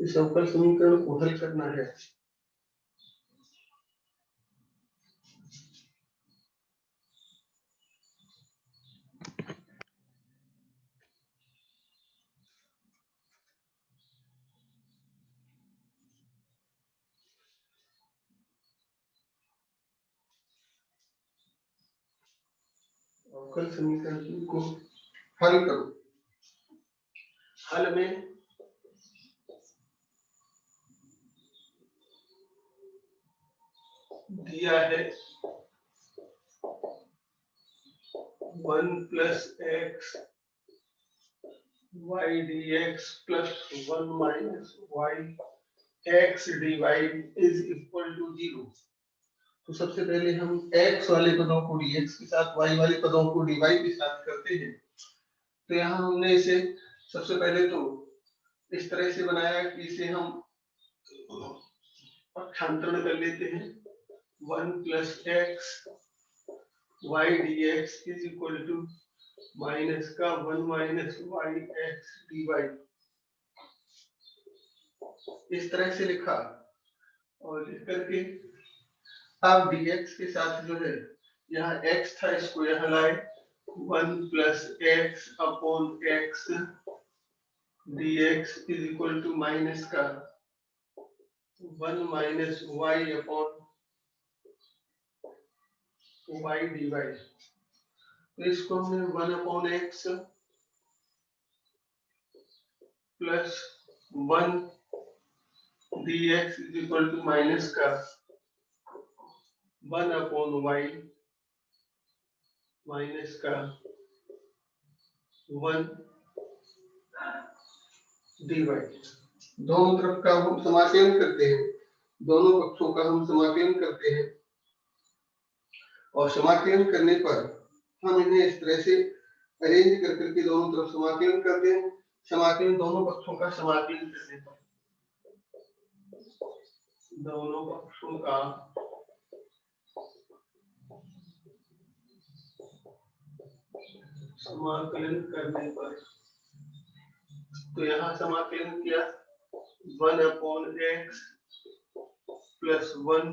इस अवकल समीकरण को हल करना है। अवकल समीकरण को हल करो। हल में दिया है 1 plus x y dx plus 1 minus y x dy is equal to 0। तो सबसे पहले हम x वाले पदों को dx के साथ, y वाले पदों को dy के साथ करते हैं। तो यहाँ हमने इसे सबसे पहले तो इस तरह से बनाया कि इसे हम पक्षांतरण कर लेते हैं। 1 plus x y dx is equal to minus का 1 माइनस y x dy, इस तरह से लिखा। और लिख करके अब dx के साथ जो है यहाँ x था, इसको यहाँ लाए 1 plus x upon x dx is equal to minus का 1 minus y upon y dy। तो इसको हमने 1 upon x plus 1 dx is equal to minus का 1 अपॉन y माइनस का 1 dy। दोनों तरफ का हम समाकलन करते हैं, दोनों पक्षों का हम समाकलन करते हैं और समाकलन करने पर हम इन्हें इस तरह से अरेंज कर करके दोनों तरफ समाकलन करते हैं। समाकलन दोनों पक्षों का समाकलन करने पर दोनों पक्षों का समाकलन करने पर, तो यहाँ समाकलन किया 1 अपॉन एक्स प्लस 1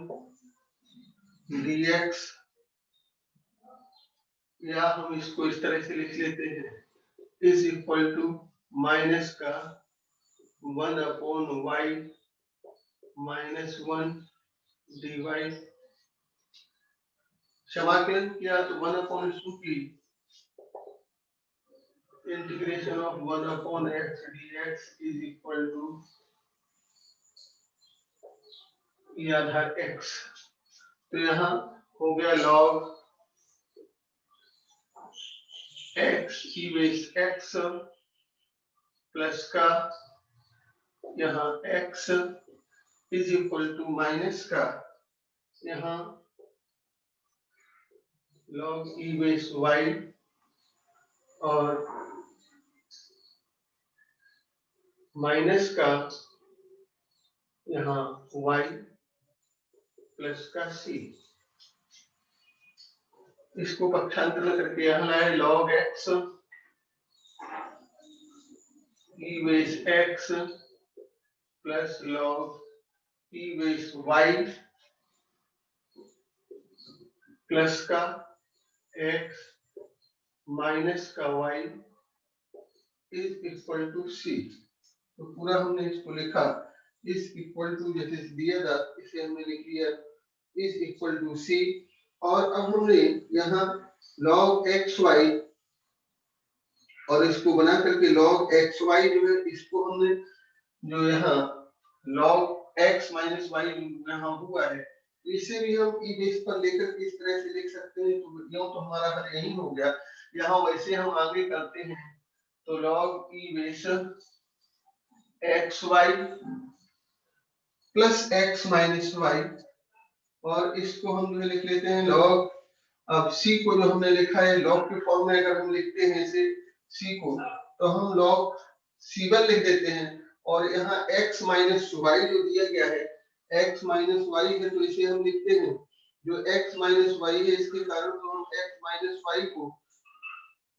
dx, या हम इसको इस तरह से लिख लेते हैं इज इक्वल टू माइनस का 1 अपॉन y माइनस 1 dy। समाकलन किया तो 1 अपॉन की integration of 1 upon x dx is equal to ये आधार x। तो यहाँ हो गया log x की बेस x प्लस का यहाँ x is equal to minus का यहाँ log e बेस y और माइनस का यहाँ y प्लस का c। इसको पक्षांतरण करके यहाँ लाए log x e base x plus log e base y plus का x माइनस का y is equal to c। तो पूरा हमने इसको लिखा इज इक्वल टू, जैसे दिया था इसे हमने लिख लिया इज इक्वल टू c। और अब हमने यहाँ log xy और इसको बना करके log xy जो है इसको हमने जो यहाँ log x माइनस y यहाँ हुआ है, इसे भी हम ई बेस पर लेकर इस तरह से लिख सकते हैं। तो यूं तो हमारा हल यही हो गया। यहाँ वैसे हम आगे करते हैं तो log ई base xy plus x minus y, और इसको हम जो लिख लेते हैं log, अब c को जो हमने लिखा है log के फॉर्म में अगर हम लिखते हैं इसे c को तो हम log c1 लिख देते हैं। और यहाँ x माइनस y जो दिया गया है x माइनस y है, तो इसे हम लिखते हैं जो x माइनस y है इसके कारण तो हम x माइनस y को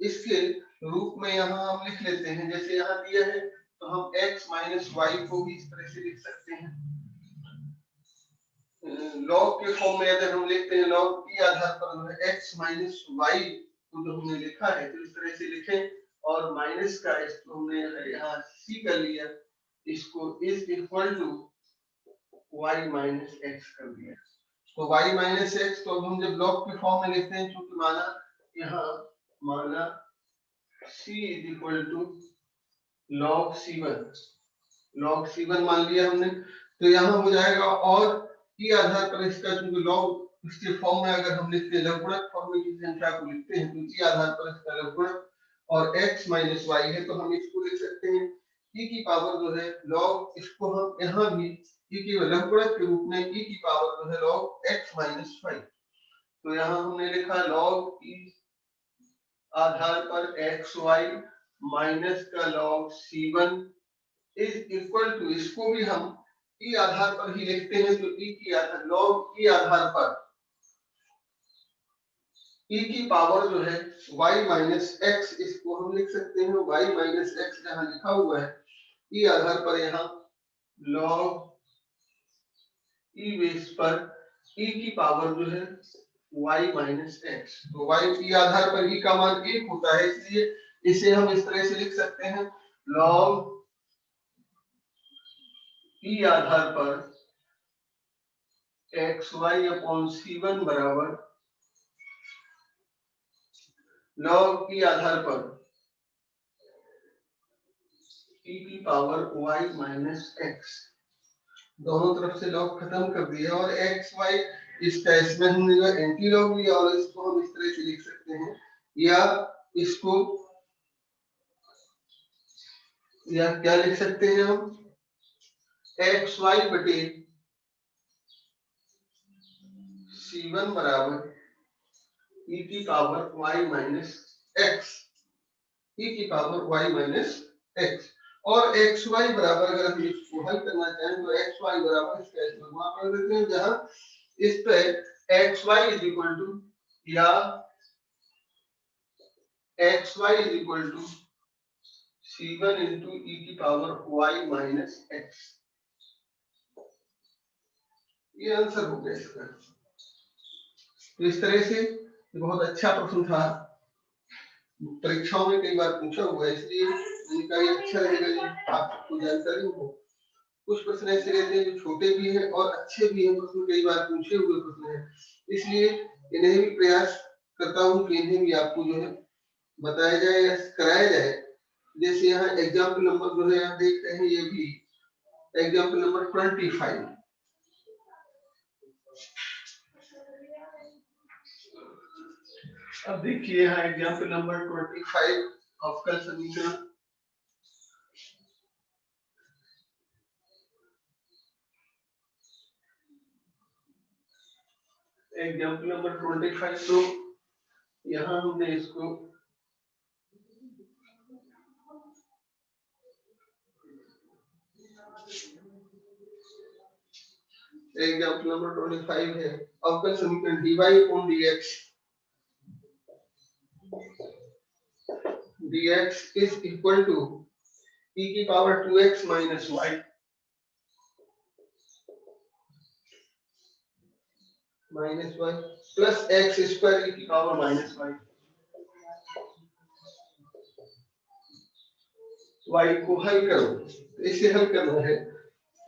इसके रूप में यहाँ हम लिख लेते हैं। जैसे यहाँ दिया है तो हम x माइनस वाई को भी इस तरह से लिख सकते हैं। लॉग के फॉर्म में अगर हम लिखते हैं लॉग के आधार पर x माइनस वाई को जो हमने लिखा है तो इस तरह से लिखें, और माइनस का इसको हमने यहाँ c कर लिया, इसको is equal to y minus x कर दिया। तो y माइनस एक्स तो अब हम जब लॉग के फॉर्म में लिखते हैं, चूंकि माना यहाँ माना c is equal to log c1 मान लिया हमने, तो यहाँ हो जाएगा और के आधार पर इसका चूंकि लॉग इसके फॉर्म में अगर हम लिखते हैं लघुगणक फॉर्म में किसी संख्या को लिखते हैं तो के आधार पर इसका लघुगणक और x माइनस वाई है, तो हम इसको लिख सकते हैं e की पावर जो है लॉग, इसको हम यहाँ भी e की लघुगणक के रूप में e की पावर जो है लॉग x माइनस वाई। तो यहाँ हमने लिखा लॉग e आधार पर एक्स वाई माइनस का log c1 is equal to, इसको भी हम ई आधार पर ही लिखते हैं, तो ई की आधार लॉग ई आधार पर ई की पावर जो है y माइनस एक्स, इसको हम लिख सकते हैं y माइनस एक्स जहां लिखा हुआ है ई आधार पर यहाँ लॉग ई बेस पर ई की पावर जो है y माइनस एक्स। तो y ई आधार पर ई का मान 1 होता है, इसलिए इसे हम इस तरह से लिख सकते हैं लॉग ई आधार पर एक्स वाई अपॉन c1 बराबर लॉग की आधार पर e की पावर y माइनस एक्स। दोनों तरफ से लॉग खत्म कर दिया और x y इसका इसमें हमने जो एंटी लॉग लिया और इसको हम इस तरह से लिख सकते हैं, या इसको या क्या लिख सकते हैं हम एक्स वाई बटे c1 बराबर e की power y minus x, e की पावर y माइनस एक्स। और एक्स वाई बराबर अगर हम इसको हल करना चाहें तो एक्स वाई बराबर इसका इसमें गुणा कर देते हैं, जहां इस पे x y is equal to या x y is equal to c1 into e की पावर y माइनस एक्स, ये आंसर हो गया इसका। तो इस तरह से बहुत अच्छा प्रश्न था, परीक्षाओं में कई बार पूछा हुआ है, इसलिए इनका ये अच्छा रहेगा जी आपको जानकारी हो। कुछ प्रश्न ऐसे रहते हैं जो छोटे भी हैं और अच्छे भी हैं, प्रश्न कई बार पूछे हुए प्रश्न हैं, इसलिए इन्हें भी प्रयास करता हूँ कि इन्हें भी आपको जो है बताया जाए या कराया जाए। जैसे यहाँ एग्जाम्पल नंबर जो है यहाँ देखते हैं, ये भी एग्जाम्पल नंबर 25। अब देखिए यहाँ एग्जाम्पल नंबर 25 अवकल समीकरण। एग्जाम्पल नंबर 25, तो यहाँ हमने इसको एग्जाम्पल नंबर 25 है अवकल समीकरण dy upon dx is equal to e की power 2x minus y plus x square e की पावर माइनस y को हल करो, तो इसे हल करना है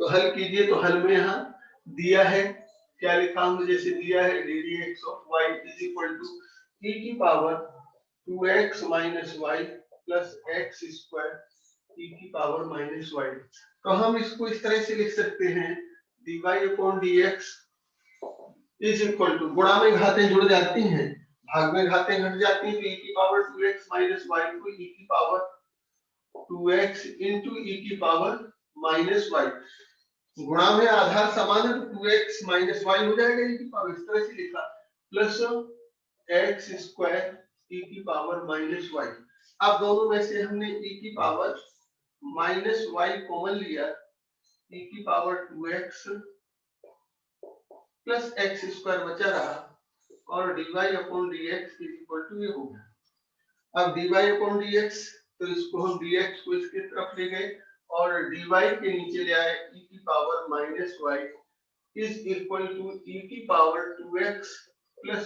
तो हल कीजिए। तो हल में यहाँ दिया है, क्या लिखा हमने, जैसे दिया है d d x of y is equal to e की power 2x minus y plus x square e की पावर माइनस वाई। तो हम इसको इस तरह से लिख सकते हैं dy upon dx is equal to, गुणा में घातें जुड़ जाती हैं, भाग में घातें घट जाती हैं, तो e की पावर 2x माइनस वाई को e की पावर 2x इंटू e की पावर माइनस वाई, गुणा में आधार समान है तो 2x माइनस वाई हो जाएगा e की पावर, इस तरह से लिखा, प्लस x स्क्वायर e की पावर माइनस वाई। अब दोनों में से हमने e की पावर माइनस वाई कॉमन लिया, e की power 2x plus x square बचा रहा, और dy upon dx is equal to ये हो गया। अब dy अपॉन dx, तो इसको हम dx को इसके तरफ ले गए और dy के नीचे ले आए e की power minus y is equal to e की power 2x plus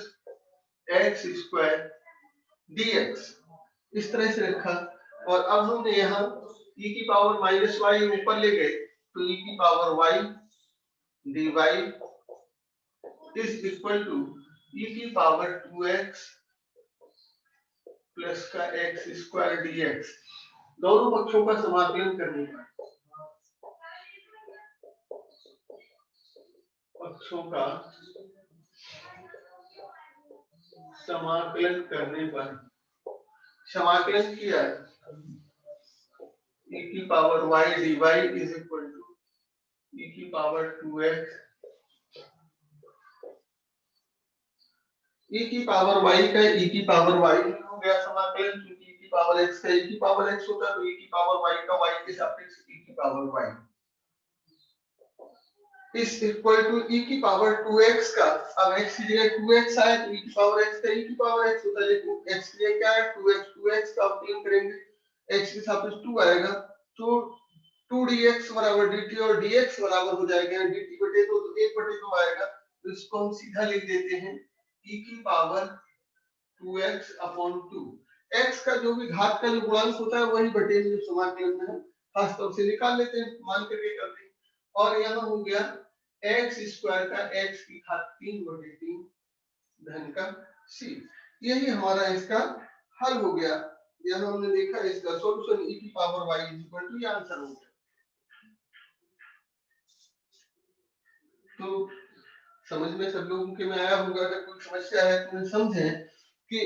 x square dx। इस तरह से रखा और अब हमने यहाँ e की पावर माइनस वाई ऊपर ले गए तो e की power y dy is equal to e की पावर 2x प्लस का एक्स स्क्वायर dx। दोनों पक्षों का समाकलन करने पर पक्षों का समाकलन करने पर समाकलन किया e की power y dy is equal to e की पावर 2x e की पावर y का e की पावर y हो गया समाकलन, क्योंकि e की पावर x का e की पावर x होता है तो e की पावर y का y के सापेक्ष e की पावर y इस इक्वल टू e की पावर 2x का। अब x की जगह 2x आया तो e की पावर x का e की पावर x होता है, लेकिन x की जगह क्या है 2x का अवकलन करेंगे x के सापेक्ष 2 आएगा तो 2dx बराबर dt और dx बराबर हो जाएगा dt बटे 2 तो 1/2 आएगा, तो इसको हम सीधा लिख देते हैं e की पावर 2x अपॉन 2। x का जो भी घात का जो गुणांक होता है वही बटे में जो समाकलन में हम खास तौर से निकाल लेते हैं, मान करके करते हैं। और यहाँ हो गया x स्क्वायर का x की घात 3/3 धन का c। यही हमारा इसका हल हो गया। यहाँ हमने देखा इसका सॉल्यूशन e की power y is equal to, ये आंसर हो गया। तो समझ में सब लोगों के में आया होगा। अगर कोई समस्या है तो समझें कि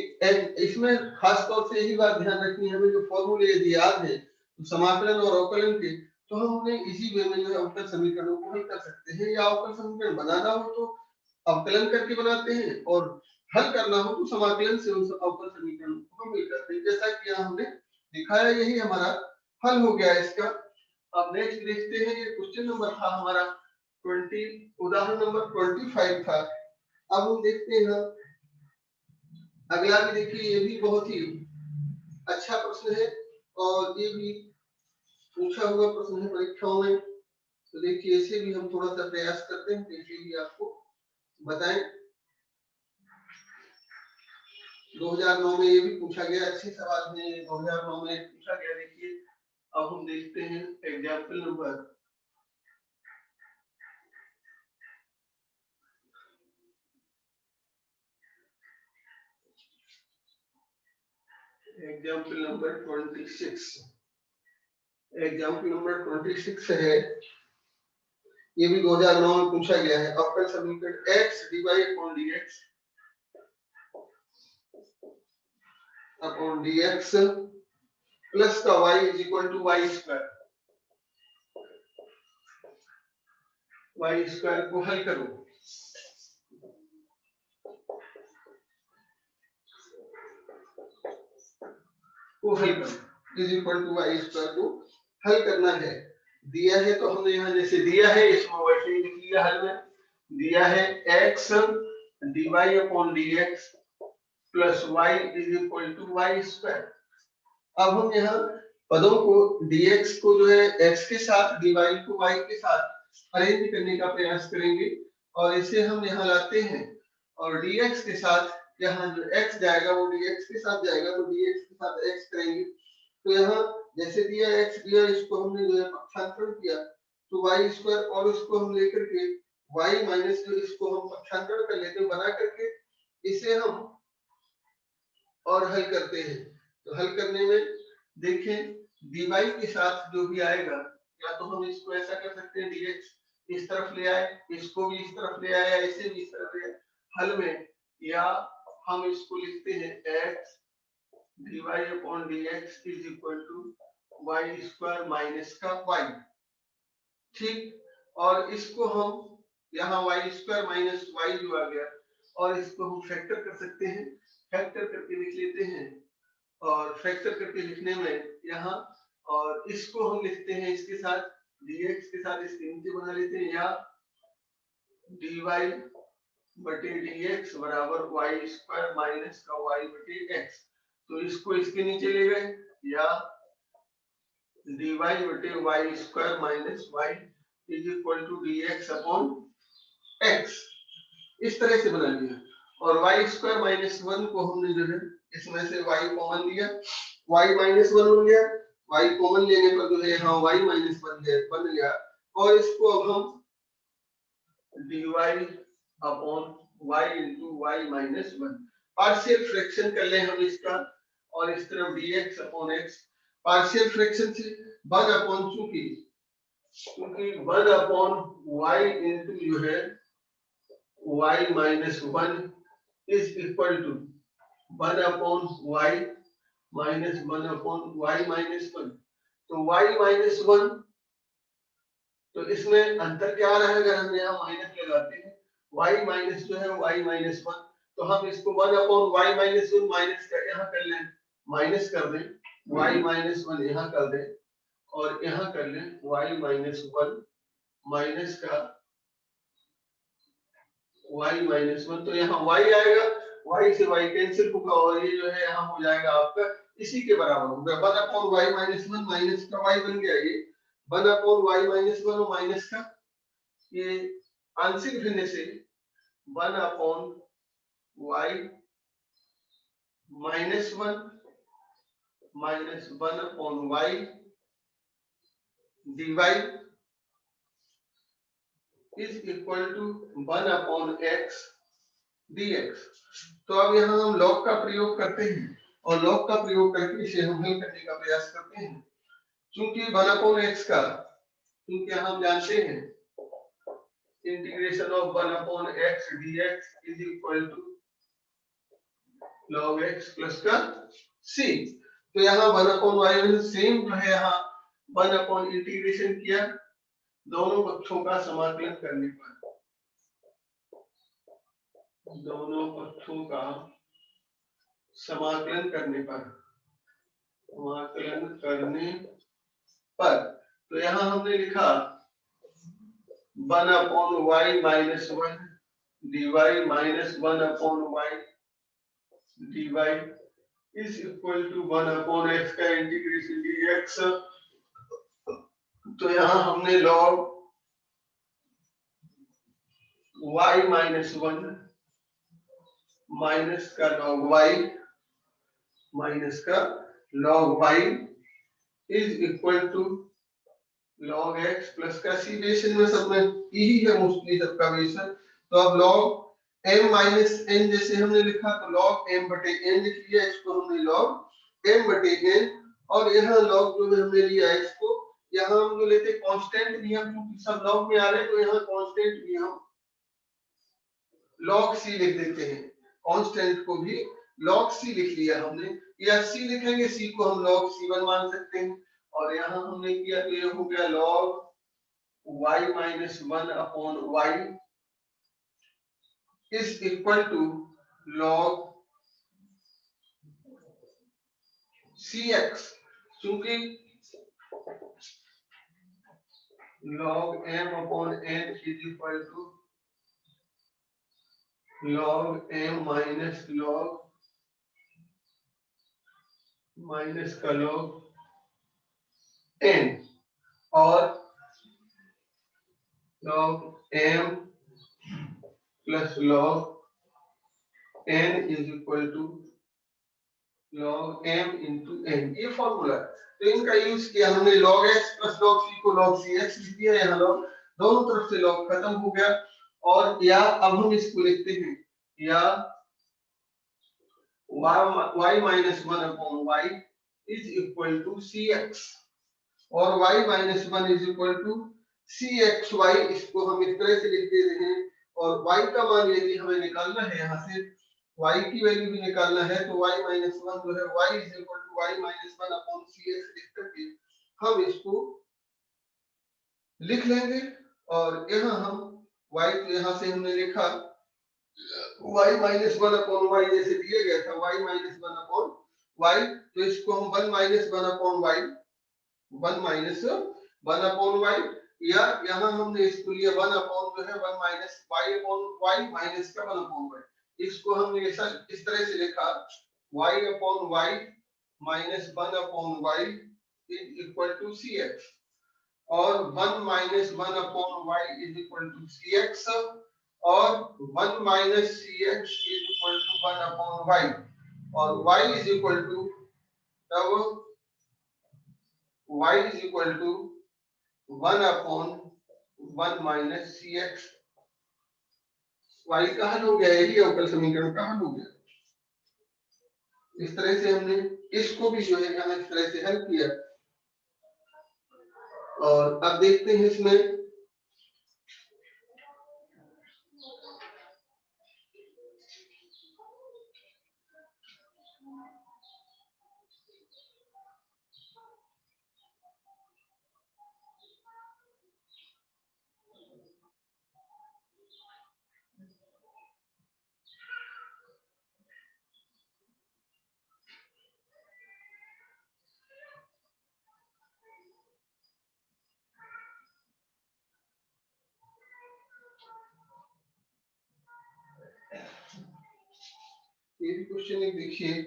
इसमें खास तौर से यही बात ध्यान रखनी है, हमें जो फॉर्मूले यदि याद है तो समाकलन और अवकलन के, तो हम उन्हें इसी वे में जो है अवकल समीकरणों को हल कर सकते हैं। या अवकल समीकरण बनाना हो तो अवकलन करके बनाते हैं और हल करना हो तो समाकलन से उन अवकल समीकरणों को हम हल करते हैं, जैसा कि यहाँ हमने दिखाया। यही हमारा हल हो गया इसका। अब नेक्स्ट देखते हैं, ये क्वेश्चन नंबर था हमारा 20, उदाहरण नंबर 25 था। अब हम देखते हैं अगला भी। देखिए ये भी बहुत ही अच्छा प्रश्न है और ये भी पूछा हुआ प्रश्न है परीक्षाओं में, तो देखिए इसे भी हम थोड़ा सा प्रयास करते हैं, इसे भी आपको बताएं। 2009 में ये भी पूछा गया, अच्छे सवाल है, 2009 में पूछा गया। देखिए अब हम देखते हैं example number example number 26। Example number 26 है, ये भी 2009 में पूछा गया है। अवकल समीकरण x dy upon dx upon dx plus का y is equal to y square. y square को हल करो, को हल करो is equal to y square को हल करना है। दिया है तो हमने यहाँ जैसे दिया है इसमें वैसे ही लिख लिया हल में। दिया है x dy upon dx plus y is equal to y square. अब हम यहाँ पदों को dx को जो है x के साथ, dy को y के साथ अरेंज करने का प्रयास करेंगे और इसे हम यहाँ लाते हैं और dx के साथ यहाँ जो x जाएगा वो dx के साथ जाएगा, तो dx के साथ x करेंगे। तो यहाँ जैसे दिया x दिया, इसको हमने जो है पक्षांतरण किया तो y स्क्वायर, और इसको हम लेकर के y माइनस जो इसको हम पक्षांतरण कर लेते हैं, बना करके इसे हम और हल करते हैं। तो हल करने में देखें dy के साथ जो भी आएगा, या तो हम इसको ऐसा कर सकते हैं dx इस तरफ ले आए, इसको भी इस तरफ ले आए, इसे भी इस तरफ ले आए हल में, या हम इसको लिखते हैं x dy upon dx is equal to y square minus का y। ठीक, और इसको हम यहाँ y स्क्वायर माइनस y जो आ गया, और इसको हम फैक्टर कर सकते हैं, फैक्टर करके लिख लेते हैं। और फैक्टर करके लिखने में यहाँ, और इसको हम लिखते हैं इसके साथ dx के साथ इसके नीचे बना लेते हैं, या dy बटे dx बराबर y स्क्वायर माइनस का y बटे x। तो इसको इसके नीचे ले गए, या dy बटे y square minus y is equal to dx upon x। इस तरह से बना लिया और वाई स्क्वायर माइनस वन को हमने जो है इसमें से वाई कॉमन लिया, वाई माइनस वन हो गया, वाई कॉमन लेने पर जो है यहाँ वाई माइनस वन बन गया और इसको अब हम dy upon y into y minus one partial fraction कर ले हम इसका और इस तरफ dx upon x partial fraction से वन अपॉन क्योंकि वन अपॉन y इंटू जो है y minus one is equal to one upon y minus one upon y minus one. तो y माइनस वन तो इसमें अंतर क्या आ रहा है, अगर हम यहाँ माइनस लगाते हैं y माइनस जो है y माइनस वन तो हम इसको one upon y minus one minus कर यहाँ कर लें, माइनस कर दें y माइनस वन यहाँ कर दें और यहाँ कर लें y माइनस वन माइनस का y माइनस वन। तो यहाँ y आएगा, y से y कैंसिल होगा और ये जो है यहाँ हो जाएगा आपका इसी के बराबर होगा one upon y minus one minus का y बन गया ये one upon y minus one और माइनस का ये आंशिक भिन्न से one upon y minus one minus one upon y dy is equal to one upon x dx। तो अब यहाँ हम लॉग का प्रयोग करते हैं और लॉग का प्रयोग करके इसे हम हल करने का प्रयास करते हैं। चूंकि वन अपॉन x का क्योंकि हम जानते हैं integration of one upon x dx is equal to log x plus का c। तो यहाँ वन अपॉन y सेम जो है यहाँ वन अपॉन इंटीग्रेशन किया दोनों पक्षों का समाकलन करने पर दोनों पक्षों का समाकलन करने पर तो यहाँ हमने लिखा one upon y minus one d y minus one upon y d y is equal to one upon x का इंटीग्रेशन dx। तो यहाँ हमने log y minus one minus का लॉग y माइनस का log y is equal to log x plus का c। बेसन में सब में यही है मोस्टली सबका बेसन। तो अब log m माइनस n जैसे हमने लिखा तो log m बटे n लिख लिया, इसको हमने log m बटे n और यहाँ log जो हमने लिया इसको यहाँ हम जो लेते कांस्टेंट नियम क्योंकि सब log में आ रहे हैं तो यहाँ कांस्टेंट भी हम log c लिख देते हैं, कांस्टेंट को भी log c लिख लिया हमने या c लिखेंगे c को हम log c1 मान सकते हैं और यहाँ हमने किया तो ये हो गया log y minus one upon y is equal to log cx क्योंकि log m upon n is equal to log m minus का log n और log m plus log n is equal to log m into n। ये formula तो इनका use किया हमने log x plus log c को log cx लिख दिया, यहाँ log दोनों तरफ से log खत्म हो गया और या अब हम इसको लिखते हैं या y minus one upon y is equal to cx और y minus one is equal to cxy। इसको हम इस तरह से लिख देते हैं और y का मान यदि हमें निकालना है यहाँ से y की वैल्यू भी निकालना है तो y माइनस वन जो है y is equal to y minus one upon cx लिख करके हम इसको लिख लेंगे और यहाँ हम y तो यहाँ से हमने लिखा y minus one upon y जैसे दिया गया था y minus one upon y तो इसको हम one minus one upon y one minus one upon y या यहाँ हमने इसको लिया वन अपॉन जो है one minus y upon y minus का वन अपॉन वाई। इसको हमने ऐसा इस तरह से लिखा y upon y minus one upon y is equal to c x, और 1 minus 1 upon y is equal to c x, और 1 minus c x is equal to 1 upon y, और y इज इक्वल टू, तब y is equal to 1 upon 1 minus c x. y का हल हो गया, यही अवकल समीकरण का हल हो गया। इस तरह से हमने इसको भी जो है यहाँ इस तरह से हल किया। और अब देखते हैं इसमें ये भी क्वेश्चन एक देखिए,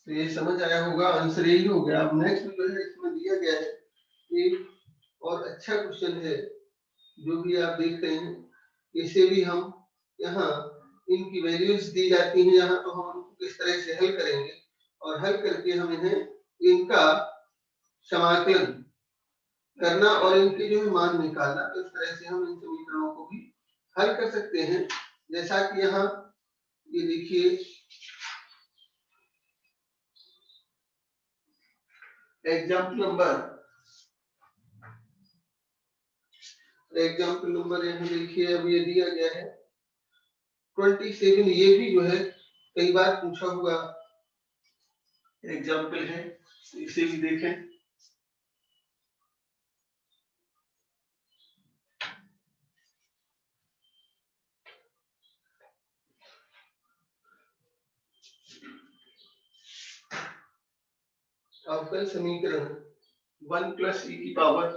तो ये समझ आया होगा, आंसर यही हो गया। अब नेक्स्ट जो है इसमें दिया गया है एक और अच्छा क्वेश्चन है, जो भी आप देख रहे हैं, इसे भी हम यहाँ इनकी वैल्यूज दी जाती हैं यहाँ, तो हम किस तरह से हल करेंगे, और हल करके हम इन्हें इनका समाकलन करना और इनके जो है मान निकालना, तो इस तरह से हम इन समीकरणों को भी हल कर सकते हैं। जैसा कि यहाँ ये देखिए एग्जाम्पल नंबर यहाँ देखिए, अब ये दिया गया है 27। ये भी जो है कई बार पूछा हुआ एग्जाम्पल है, इसे भी देखें। अवकल समीकरण 1 प्लस ई की power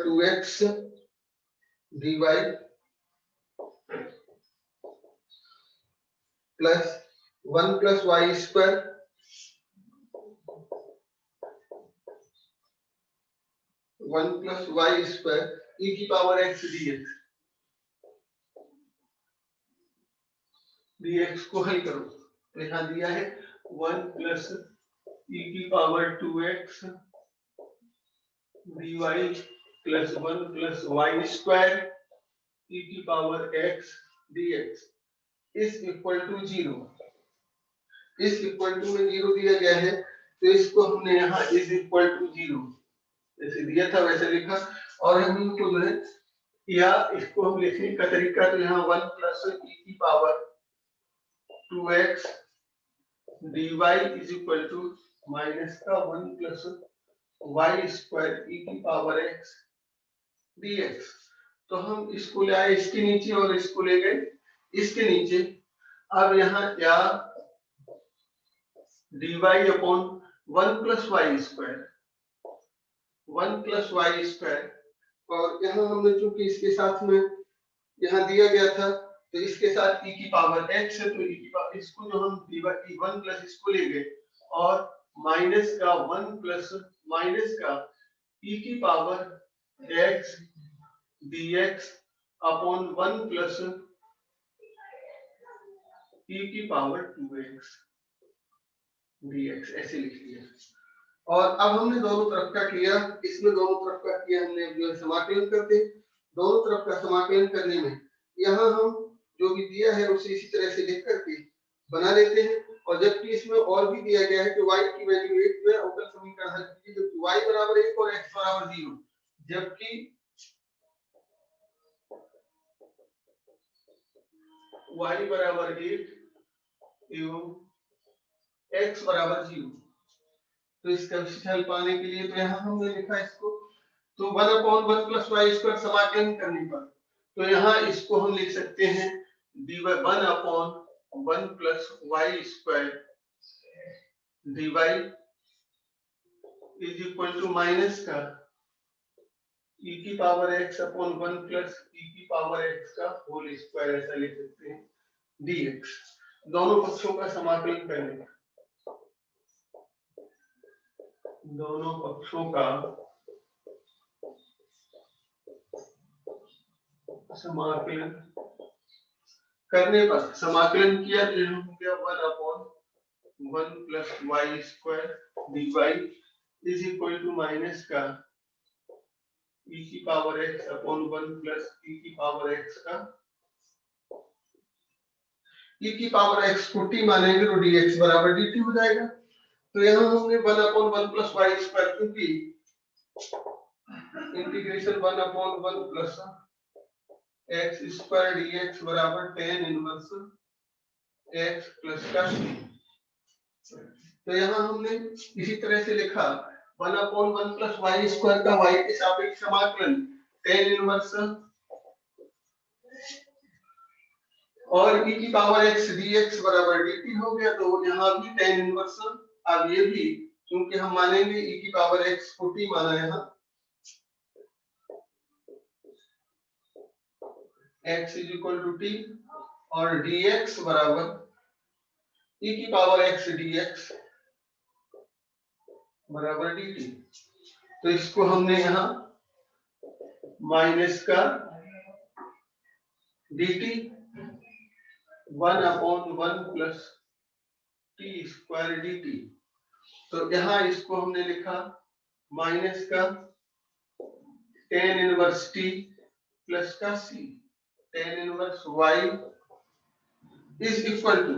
2x dy plus 1 plus y square e की पावर x dx को हल करो, तो यहाँ दिया है 1 प्लस ई की power 2x dy plus 1 plus y square e की power x dx is equal to 0। इस इक्वल टू में 0 दिया गया है, तो इसको हमने यहाँ इज इक्वल टू 0 जैसे दिया था वैसे लिखा, और हम इनको जो है, या इसको हम लिखने का तरीका, तो यहाँ 1 प्लस ई की power 2x dy is equal to minus का 1 प्लस वाई स्क्वायर ई की पावर x dx। तो हम इसको ले आए इसके नीचे और इसको ले गए इसके नीचे। अब यहाँ या dy upon 1 plus y square, और यहाँ हमने चूंकि इसके साथ में यहाँ दिया गया था, तो इसके साथ e की पावर x है, तो e की पावर इसको जो हम dy 1 प्लस इसको ले गए, और माइनस का 1 प्लस माइनस का e की power x dx upon 1 plus e की पावर 2x dx ऐसे लिख लिया। और अब हमने दोनों तरफ का किया, इसमें दोनों तरफ का किया हमने जो है समाकलन करते, दोनों तरफ का समाकलन करने में यहाँ हम जो भी दिया है उसे इसी तरह से लिख करके बना लेते हैं। और जबकि इसमें और भी दिया गया है कि y की वैल्यू 1 जो है अवकल समीकरण हल कीजिए, जबकि y बराबर 1 और x बराबर 0, जबकि y बराबर 1 एवं x बराबर 0, तो इसका विशिष्ट हल पाने के लिए तो यहाँ हमने लिखा इसको, तो 1 अपॉन 1 प्लस वाई स्क्वायर समाकलन करने पर, तो यहाँ इसको हम लिख सकते हैं dy 1 upon 1 plus y square dy is equal to minus का e की power x upon 1 plus e की पावर x का होल स्क्वायर, ऐसा लिख सकते हैं dx। दोनों पक्षों का समाकलन करने का, दोनों पक्षों का समाकलन करने पर, समाकलन किया तो यह हो गया 1/1 plus y square dy is equal to minus का e की power x upon 1 plus e की पावर x का, e की पावर x को t मानेंगे तो dx बराबर dt हो जाएगा। तो यहाँ हमने 1/1 प्लस वाई स्क्वायर, क्योंकि integration 1/1 plus x square dx बराबर tan इनवर्स x प्लस का c। तो यहाँ हमने इसी तरह से लिखा 1/1 प्लस वाई स्क्वायर का y के सापेक्ष समाकलन tan इनवर्स और e की पावर x dx बराबर dt हो गया। तो यहाँ भी tan इनवर्स, अब ये भी क्योंकि हम मानेंगे e की पावर x को t माना यहाँ, x is equal to t और dx बराबर e की पावर x dx बराबर dt। तो इसको हमने यहाँ माइनस का dt 1/1 plus t square dt। तो यहाँ इसको हमने लिखा माइनस का tan इनवर्स t प्लस का c, tan inverse y is equal to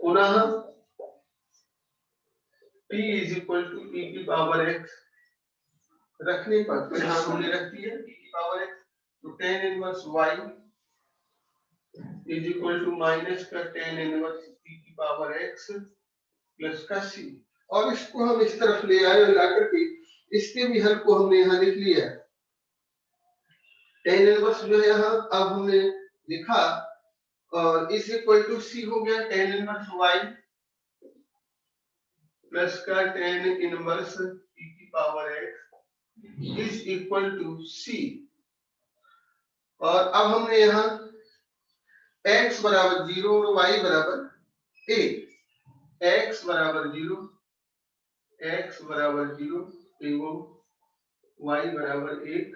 पुनः t is equal to e की पावर x रखने पर, तो यहाँ हमने रख दिया e की पावर x, तो tan inverse y is equal to minus का tan इनवर्स e की पावर x प्लस का c। और इसको हम इस तरफ ले आए, ला करके इसके भी हल को हमने यहाँ लिख लिया। tan इनवर्स जो है यहाँ अब हमने लिखा और इज इक्वल टू c हो गया tan इनवर्स y प्लस का tan इनवर्स e की power x is equal to c। और अब हमने यहाँ x बराबर 0 और y बराबर 1, x बराबर 0 एवं y बराबर 1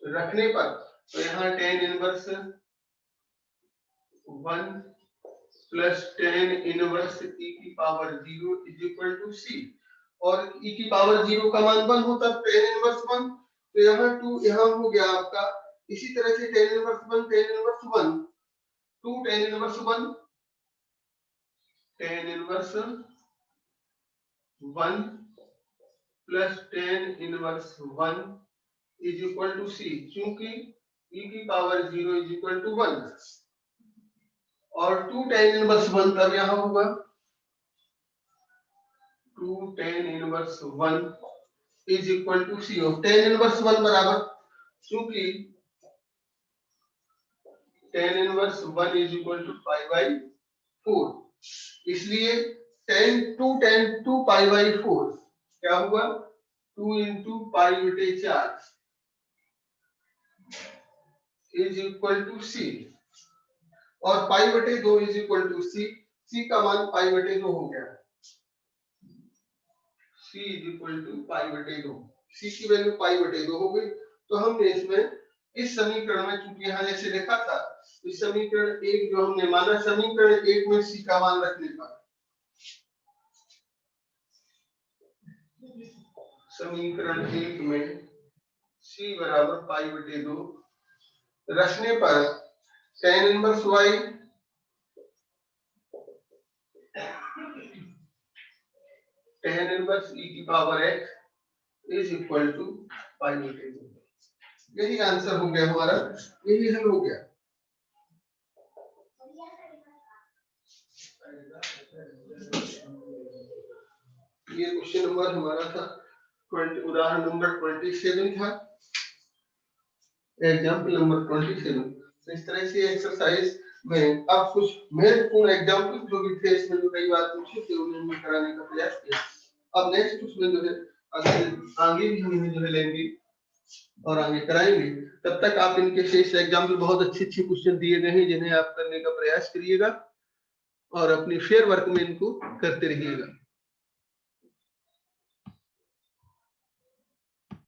रखने पर, तो यहाँ tan inverse 1 plus tan inverse e की power 0 is equal to c। और e की पावर 0 का मान 1 होता है, tan इनवर्स 1, तो यहाँ 2 यहाँ हो गया आपका। इसी तरह से tan inverse 1 tan inverse 1 2 tan inverse 1 tan inverse 1 plus tan inverse 1 is equal to c, क्योंकि e की पावर 0 इज इक्वल टू 1 और 2 tan इनवर्स 1 तब यहाँ होगा 2 tan inverse 1 is equal to c। और tan इनवर्स 1 बराबर, क्योंकि tan inverse 1 is equal to pi by 4, इसलिए tan 2 पाई बाई 4 क्या हुआ 2 इंटू पाई बटे 4 इज इक्वल टू c। और पाई बटे 2 is equal to c, c का मान पाई बटे 2 हो गया, c is equal to pi बटे 2, c की वैल्यू पाई बटे 2 हो गई। तो हमने इसमें इस समीकरण में, चूंकि यहाँ जैसे लिखा था, इस समीकरण 1 जो हमने माना, समीकरण 1 में c का मान रखने पर, समीकरण 1 में c बराबर पाई बटे 2 रखने पर tan inverse y tan inverse e की power x is equal to pi बटे 2। यही आंसर हो गया हमारा, यही हल हो गया। ये क्वेश्चन नंबर हमारा था 20, उदाहरण नंबर 27 था, एग्जाम्पल नंबर 27। तो इस तरह से एक्सरसाइज में अब कुछ महत्वपूर्ण एग्जाम्पल जो भी थे इसमें जो कई बार पूछे थे उन्हें हमने कराने का प्रयास किया। अब नेक्स्ट उसमें जो है आगे भी हम इन्हें जो है लेंगे और आगे कराएंगे। तब तक आप इनके शेष एग्जाम्पल बहुत अच्छे क्वेश्चन दिए गए हैं जिन्हें आप करने का प्रयास करिएगा। और अपनी फेयर वर्क में इनको करते रहिएगा।